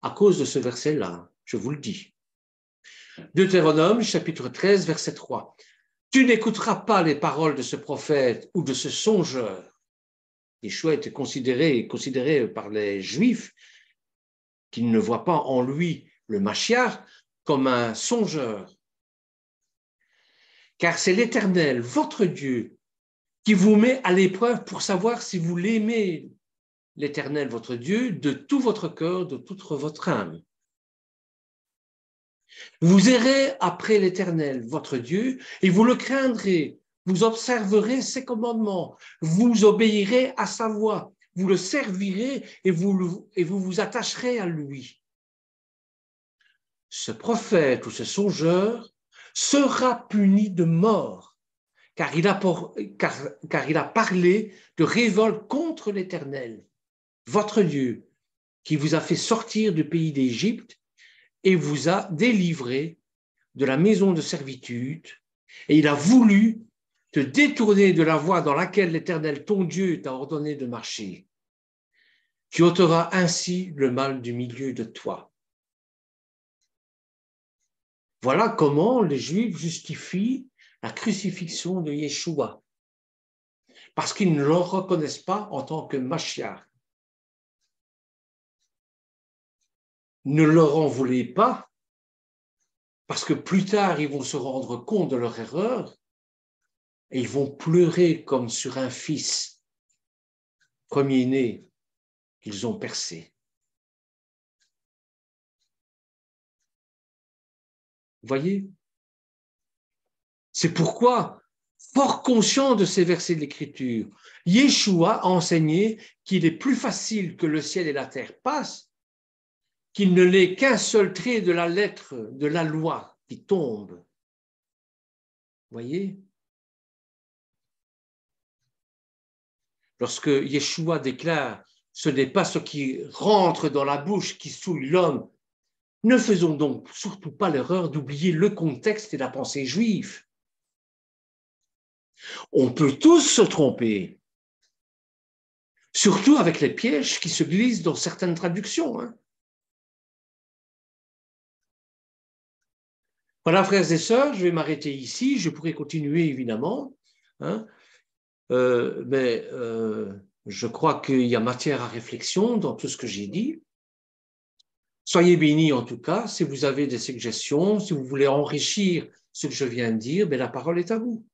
[SPEAKER 1] à cause de ce verset-là, je vous le dis. Deutéronome, chapitre 13, verset 3. Tu n'écouteras pas les paroles de ce prophète ou de ce songeur. Yeshua était considéré par les Juifs qui ne voient pas en lui le Mashiach comme un songeur. Car c'est l'Éternel, votre Dieu, qui vous met à l'épreuve pour savoir si vous l'aimez, l'Éternel, votre Dieu, de tout votre cœur, de toute votre âme. Vous errez après l'Éternel, votre Dieu, et vous le craindrez. Vous observerez ses commandements, vous obéirez à sa voix, vous le servirez et vous vous attacherez à lui. Ce prophète ou ce songeur sera puni de mort, car il a parlé de révolte contre l'Éternel, votre Dieu, qui vous a fait sortir du pays d'Égypte et vous a délivré de la maison de servitude, et il a voulu te détourner de la voie dans laquelle l'Éternel, ton Dieu, t'a ordonné de marcher. Tu ôteras ainsi le mal du milieu de toi. Voilà comment les Juifs justifient la crucifixion de Yeshua. Parce qu'ils ne le reconnaissent pas en tant que Mashiach. Ne leur en voulez pas, parce que plus tard, ils vont se rendre compte de leur erreur et ils vont pleurer comme sur un fils premier-né qu'ils ont percé. Vous voyez? C'est pourquoi, fort conscient de ces versets de l'Écriture, Yeshua a enseigné qu'il est plus facile que le ciel et la terre passent, qu'il ne l'est qu'un seul trait de la lettre de la loi qui tombe. Vous voyez? Lorsque Yeshua déclare « ce n'est pas ce qui rentre dans la bouche qui souille l'homme », ne faisons donc surtout pas l'erreur d'oublier le contexte et la pensée juive. On peut tous se tromper, surtout avec les pièges qui se glissent dans certaines traductions. Voilà, frères et sœurs, je vais m'arrêter ici. Je pourrais continuer, évidemment. Mais je crois qu'il y a matière à réflexion dans tout ce que j'ai dit. Soyez bénis en tout cas. Si vous avez des suggestions, si vous voulez enrichir ce que je viens de dire, la parole est à vous.